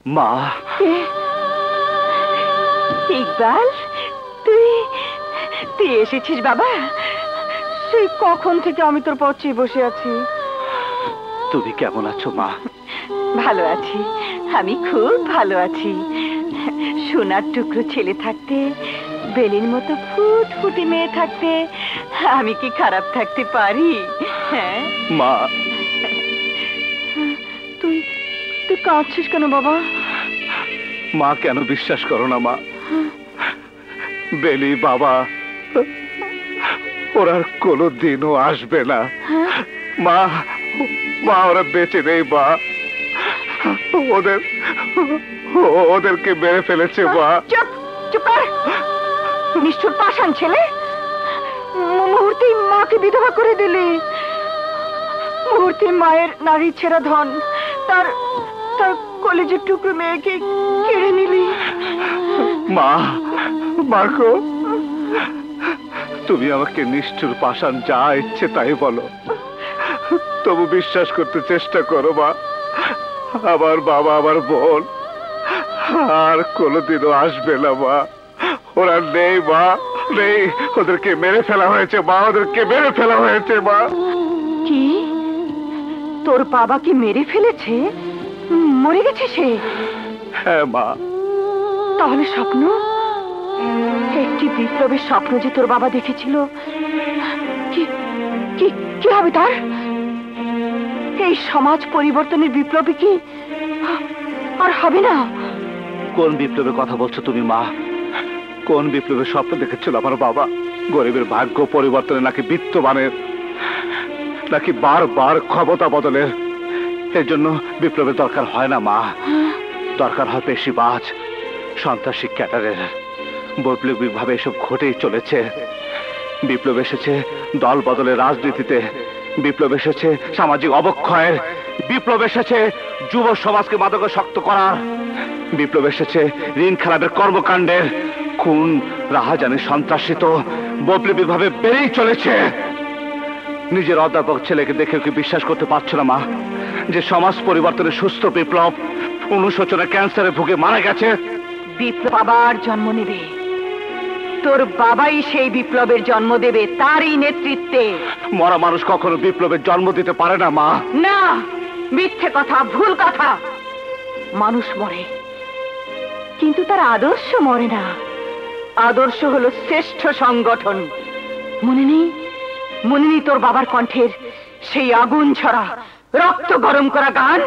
মা। ইকবাল, তুই তুই এসেছিস বাবা? সেই কখন থেকে আমি তোর পথ চেয়ে বসে আছি। তুমি কেমন আছো মা? ভালো আছি, আমি খুব ভালো আছি। সোনার টুকরো ছেলে থাকতে, বেলির মতো ফুটফুটি মেয়ে থাকতে আমি কি খারাপ থাকতে পারি? হ্যাঁ মা। তুই তুই কাঁদছিস কেন বাবা? মা কেন বিশ্বাস করো না মা? বেলি বাবা ওরা কোনোদিনও আসবে না মা। মা ওরা বেঁচে নেই মা। ওদেরকে মেরে ফেলেছে মা। চুপ চুপ কর, নিষ্ঠুর পাষাণ ছেলে। মুহূর্তেই মাকে বিধবা করে দিলি, মুহূর্তে মায়ের নারী ছেঁড়া ধন, তার তার কলেজের টুকরো মেয়েকে কেড়ে নিলি। মা, মা গো, তুমি আমাকে নিষ্ঠুর পাষাণ যা ইচ্ছে তাই বলো, তবু বিশ্বাস করতে চেষ্টা করো মা। আমার বাবা আমার বোন আর কোনোদিনও আসবে না মা। ওরা নেই মা, নেই। ওদেরকে মেরে ফেলা হয়েছে মা, ওদেরকে মেরে ফেলা হয়েছে মা। কি? তোর বাবা কি মেরে ফেলেছে? মরে গেছে সে? হ্যাঁ মা। তাহলে স্বপ্ন, একটি বিপ্লবের স্বপ্ন যে তোর বাবা দেখেছিল, কি কি কি হবে তার? এই সমাজ পরিবর্তনের বিপ্লবী কি আর হবে না? কোন বিপ্লবের কথা বলছো তুমি মা? কোন বিপ্লবের স্বপ্ন দেখেছিল আমার বাবা? গরিবের ভাগ্য পরিবর্তনের, নাকি বিত্তবানের, নাকি বারবার ক্ষমতা বদলের? এর জন্য বিপ্লবের দরকার হয় না মা, দরকার হয় পেশিবাজ সন্ত্রাসী ক্যাডারের। বৈপ্লবিক ভাবে এসব ঘটেই চলেছে। বিপ্লব এসেছে দল বদলের রাজনীতিতে, বিপ্লব এসেছে সামাজিক অবক্ষয়ের, বিপ্লব এসেছে যুব সমাজকে মাদকাসক্ত করার, বিপ্লব এসেছে ঋণ খেলাপের কর্মকাণ্ডের। খুন রাহাজানি সন্ত্রাসী তো বৈপ্লবিক ভাবে বেড়েই চলেছে। নিজের অধ্যাপক ছেলেকে দেখে কি বিশ্বাস করতে পারছো না মা, যে সমাজ পরিবর্তনের সুস্থ বিপ্লব অনুশোচনা ক্যান্সারে ভুগে মারা গেছে? বিপ্লব আবার জন্ম নেবে, তোর বাবাই সেই বিপ্লবের জন্ম দেবে, তারই নেতৃত্বে। মরা মানুষ কখনো বিপ্লবের জন্ম দিতে পারে না মা। না, মিথ্যে কথা, ভুল কথা। মানুষ মরে, কিন্তু তার আদর্শ মরে না। আদর্শ হলো শ্রেষ্ঠ সংগঠন। মনে নেই? মনে নেই তোর বাবার কণ্ঠের সেই আগুন ছড়া, রক্ত গরম করা গান?